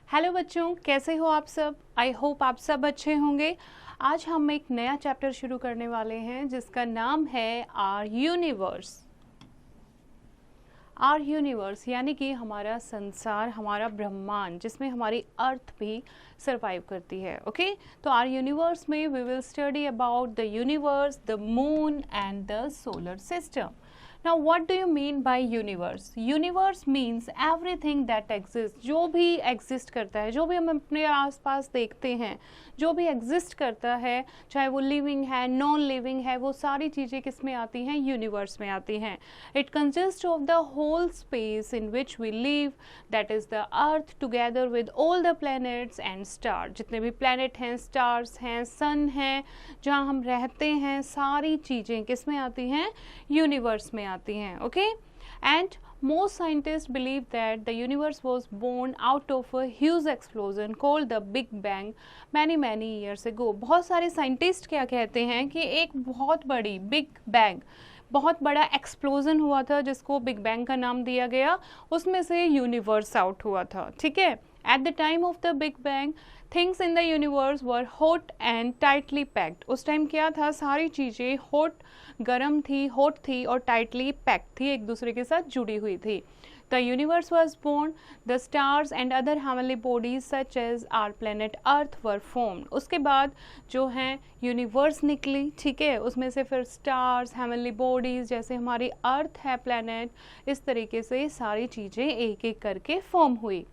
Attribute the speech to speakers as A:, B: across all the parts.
A: Hello बच्चों, कैसे हो आप सब। आई होप आप सब अच्छे होंगे। आज हम एक नया चैप्टर शुरू करने वाले हैं जिसका नाम है आर यूनिवर्स। आर यूनिवर्स यानी कि हमारा संसार, हमारा ब्रह्मांड, जिसमें हमारी अर्थ भी सरवाइव करती है। ओके तो आर यूनिवर्स में we will study about the universe, the moon and the solar system. Now what do you mean by universe? Universe means everything that exists. जो भी exist करता है, जो भी हम अपने आसपास देखते हैं, जो भी exist करता है, चाहे वो living है, non living है, वो सारी चीज़ें किस में आती हैं? universe में आती हैं. It consists of the whole space in which we live, that is the earth together with all the planets and stars. जितने भी planet हैं, stars हैं, sun हैं, जहाँ हम रहते हैं, सारी चीज़ें किस में आती हैं? universe में आती हैं. Okay, and most scientists believe that the universe was born out of a huge explosion called the Big Bang many years ago. बहुत सारे साइंटिस्ट क्या कहते हैं कि एक बहुत बड़ी बिग बैंग, बहुत बड़ा एक्सप्लोजन हुआ था जिसको बिग बैंग का नाम दिया गया, उसमें से यूनिवर्स आउट हुआ था. ठीक है. At the time of the Big Bang, things in the universe were hot and tightly packed. उस टाइम क्या था? सारी चीज़ें hot, गर्म थी, hot थी और tightly packed थी, एक दूसरे के साथ जुड़ी हुई थी. The universe was born. The stars and other heavenly bodies such as our planet Earth were formed. उसके बाद जो हैं यूनिवर्स निकली. ठीक है. उसमें से फिर स्टार्स, हेवनली बॉडीज, जैसे हमारी अर्थ है प्लैनेट, इस तरीके से सारी चीज़ें एक एक करके फॉर्म हुई.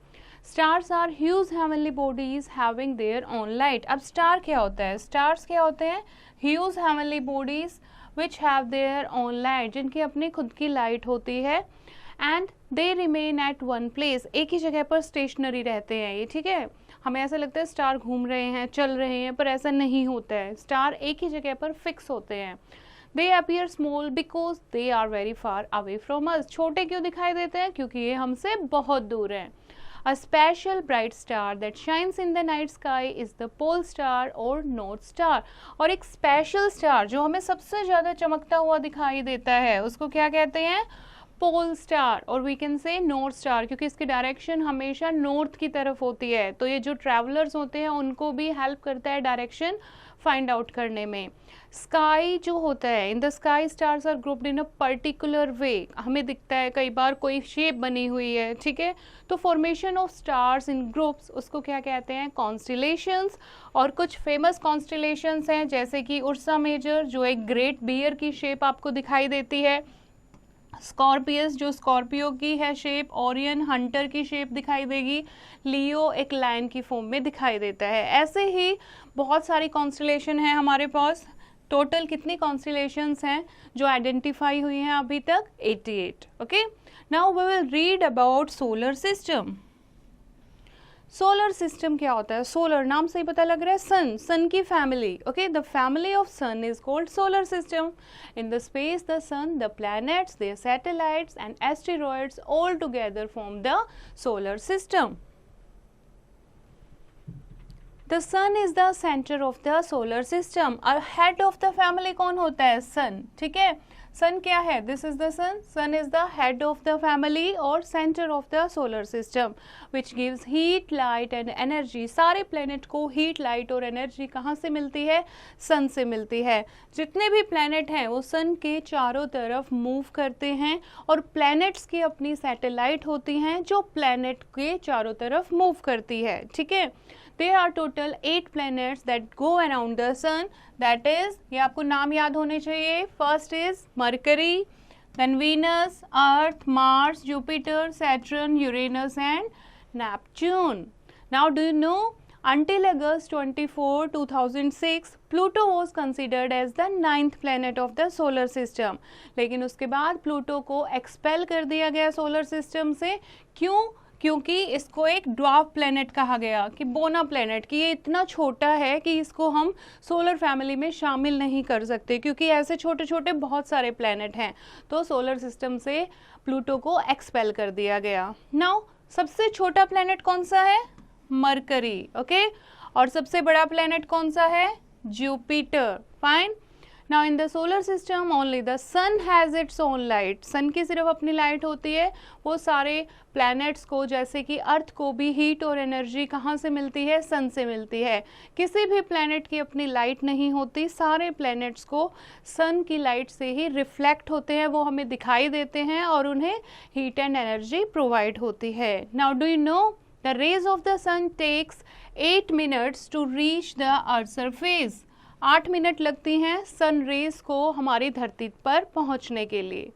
A: Stars are huge heavenly bodies having their own light. अब स्टार क्या होता है? स्टार्स क्या होते हैं? Huge heavenly bodies which have their own light, जिनकी अपनी खुद की लाइट होती है. And they remain at one place. एक ही जगह पर स्टेशनरी रहते हैं ये. ठीक है. हमें ऐसा लगता है स्टार घूम रहे हैं, चल रहे हैं, पर ऐसा नहीं होता है. स्टार एक ही जगह पर फिक्स होते हैं. They appear small because they are very far away from us. छोटे क्यों दिखाई देते हैं? क्योंकि ये हमसे बहुत दूर हैं. A special bright star that shines in the night sky is the pole star or north star. और एक स्पेशल स्टार जो हमें सबसे ज़्यादा चमकता हुआ दिखाई देता है, उसको क्या कहते हैं? Pole star. और we can say north star, क्योंकि इसकी डायरेक्शन हमेशा नॉर्थ की तरफ होती है, तो ये जो ट्रैवलर्स होते हैं उनको भी हेल्प करता है डायरेक्शन फाइंड आउट करने में. स्काई जो होता है, in the sky stars are grouped in a particular way. हमें दिखता है कई बार कोई शेप बनी हुई है. ठीक है. तो formation of stars in groups, उसको क्या कहते हैं? कॉन्स्टिलेशंस. और कुछ फेमस कॉन्स्टिलेशंस हैं जैसे कि उर्सा मेजर जो एक ग्रेट बियर की शेप आपको दिखाई देती है, स्कॉर्पियस जो स्कॉर्पियो की है शेप, ओरियन हंटर की शेप दिखाई देगी, लियो एक लायन की फॉर्म में दिखाई देता है. ऐसे ही बहुत सारी कॉन्स्टिलेशन है हमारे पास. टोटल कितनी कॉन्स्टिलेशंस हैं जो आइडेंटिफाई हुई हैं अभी तक? 88. Okay. Now we will read about solar system. Solar system क्या होता है? सोलर नाम से ही पता लग रहा है, सन, सन की फैमिली. Okay. The family of sun is called solar system. In the space the sun, the planets, their satellites and asteroids all together form the solar system. The sun is the center of the solar system. और head of the family कौन होता है? sun. ठीक है. Sun क्या है? This is the sun. Sun is the head of the family और centre of the solar system which gives heat, light and energy. सारे प्लेनेट को हीट, लाइट और एनर्जी कहाँ से मिलती है? सन से मिलती है. जितने भी प्लेनेट हैं वो सन के चारों तरफ मूव करते हैं और प्लैनेट्स की अपनी सैटेलाइट होती हैं जो प्लैनेट के चारों तरफ मूव करती है. ठीक है. There are total 8 planets that go around the sun. That is, ये आपको नाम याद होने चाहिए. First is Mercury, then Venus, Earth, Mars, Jupiter, Saturn, Uranus and Neptune. Now do you know, until August 24, 2006, Pluto was considered as the 9th planet of the solar system. लेकिन उसके बाद Pluto को एक्सपेल कर दिया गया solar system से. क्यों? क्योंकि इसको एक ड्वार्फ प्लेनेट कहा गया, कि बोना प्लेनेट, कि ये इतना छोटा है कि इसको हम सोलर फैमिली में शामिल नहीं कर सकते, क्योंकि ऐसे छोटे छोटे बहुत सारे प्लेनेट हैं. तो सोलर सिस्टम से प्लूटो को एक्सपेल कर दिया गया. नाउ सबसे छोटा प्लेनेट कौन सा है? मरकरी. ओके. और सबसे बड़ा प्लेनेट कौन सा है? Jupiter. Fine. Now in the solar system only the sun has its own light, sun की सिर्फ अपनी लाइट होती है। वो सारे प्लैनेट्स को, जैसे कि अर्थ को भी हीट और एनर्जी कहाँ से मिलती है, सन से मिलती है। किसी भी प्लैनेट की अपनी लाइट नहीं होती, सारे प्लैनेट्स को सन की लाइट से ही रिफ्लेक्ट होते हैं, वो हमें दिखाई देते हैं और उन्हें हीट एंड एनर्जी प्रोवाइड होती है। Now do you know the rays of the sun takes 8 minutes to reach the earth surface. 8 minute लगती हैं सन रेज को हमारी धरती पर पहुंचने के लिए।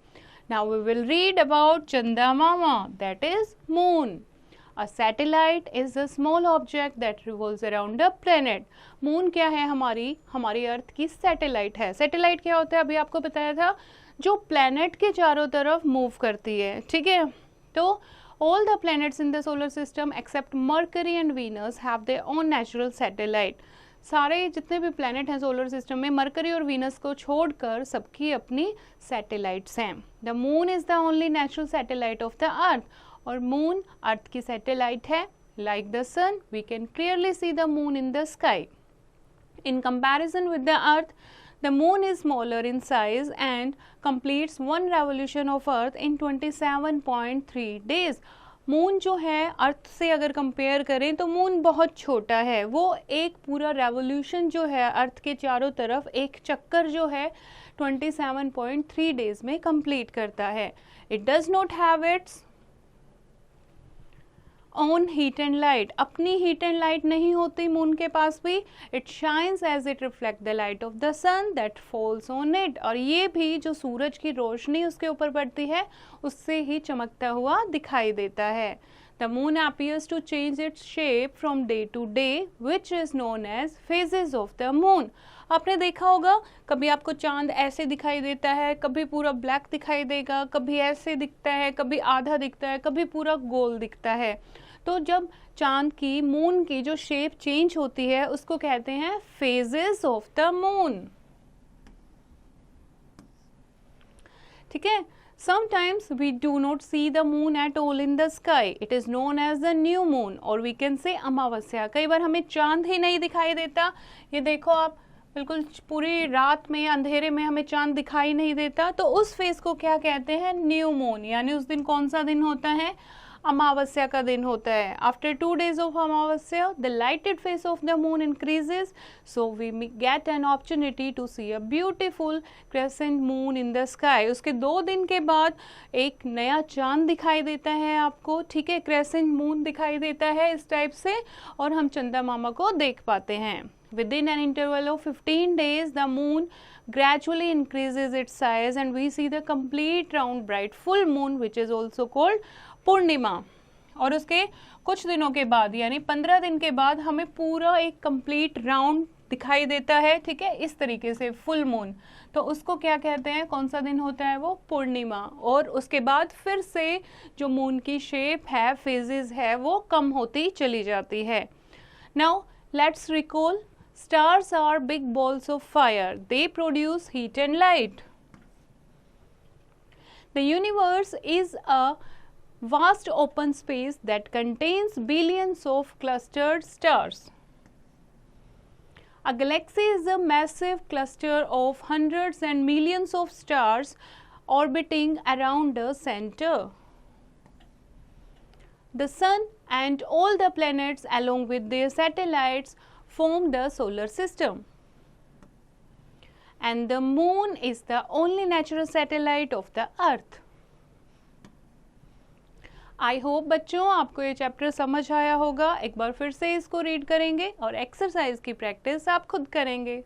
A: Now we will read about चंदा मामा, that is moon. A satellite is a small object that revolves around a planet. Moon क्या है, हमारी अर्थ की सैटेलाइट है। सैटेलाइट क्या होता है, अभी आपको बताया था, जो प्लेनेट के चारों तरफ मूव करती है, ठीक है। तो all the planets in the solar system except Mercury and Venus have their own natural satellite। सारे जितने भी प्लैनेट हैं सोलर सिस्टम में, मरकरी और वीनस को छोड़कर सबकी अपनी सैटेलाइट्स हैं। The moon is the only natural satellite of the earth, और मून अर्थ की सैटेलाइट है। Like the sun we can clearly see the moon in the sky. In comparison with the earth, the moon is smaller in size and completes one revolution of earth in 27.3 days। Moon जो है अर्थ से अगर compare करें तो moon बहुत छोटा है, वो एक पूरा रेवोल्यूशन जो है अर्थ के चारों तरफ एक चक्कर जो है 27.3 डेज में कंप्लीट करता है। It does not have its own heat and light, अपनी हीट एंड लाइट नहीं होती मून के पास भी। It shines as it reflect the light of the sun that falls on it, और ये भी जो सूरज की रोशनी उसके ऊपर पड़ती है उससे ही चमकता हुआ दिखाई देता है। The moon appears to change its shape from day to day which is known as phases of the moon. आपने देखा होगा, कभी आपको चांद ऐसे दिखाई देता है, कभी पूरा ब्लैक दिखाई देगा, कभी ऐसे दिखता है, कभी आधा दिखता है, कभी पूरा गोल दिखता है। तो जब चांद की, मून की जो शेप चेंज होती है उसको कहते हैं फेजेस ऑफ द मून, ठीक है। Sometimes we do not see the moon at all in the sky. It is known as the new moon or we can say अमावस्या। कई बार हमें चांद ही नहीं दिखाई देता, ये देखो आप, बिल्कुल पूरी रात में अंधेरे में हमें चांद दिखाई नहीं देता, तो उस फेज को क्या कहते हैं, न्यू मून। यानी उस दिन कौन सा दिन होता है, अमावस्या का दिन होता है। After 2 days of amavasya the lighted face of the moon increases, so we get an opportunity to see a beautiful crescent moon in the sky. उसके 2 दिन के बाद एक नया चांद दिखाई देता है आपको, ठीक है, क्रेसेंट मून दिखाई देता है इस टाइप से, और हम चंदा मामा को देख पाते हैं। Within an interval of 15 days, the moon gradually increases its size and we see the complete round bright full moon which is also called पूर्णिमा। और उसके कुछ दिनों के बाद यानी 15 दिन के बाद हमें पूरा एक कंप्लीट राउंड दिखाई देता है, ठीक है, इस तरीके से फुल मून। तो उसको क्या कहते हैं, कौन सा दिन होता है वो, पूर्णिमा। और उसके बाद फिर से जो मून की शेप है, फेजेस है, वो कम होती चली जाती है। Now let's recall, stars are big balls of fire, they produce heat and light. The universe is a vast open space that contains billions of clustered stars. A galaxy is a massive cluster of hundreds and millions of stars orbiting around a center. The sun and all the planets along with their satellites form the solar system, and the moon is the only natural satellite of the earth. I hope बच्चों आपको ये chapter समझ आया होगा। एक बार फिर से इसको रीड करेंगे और एक्सरसाइज की प्रैक्टिस आप खुद करेंगे।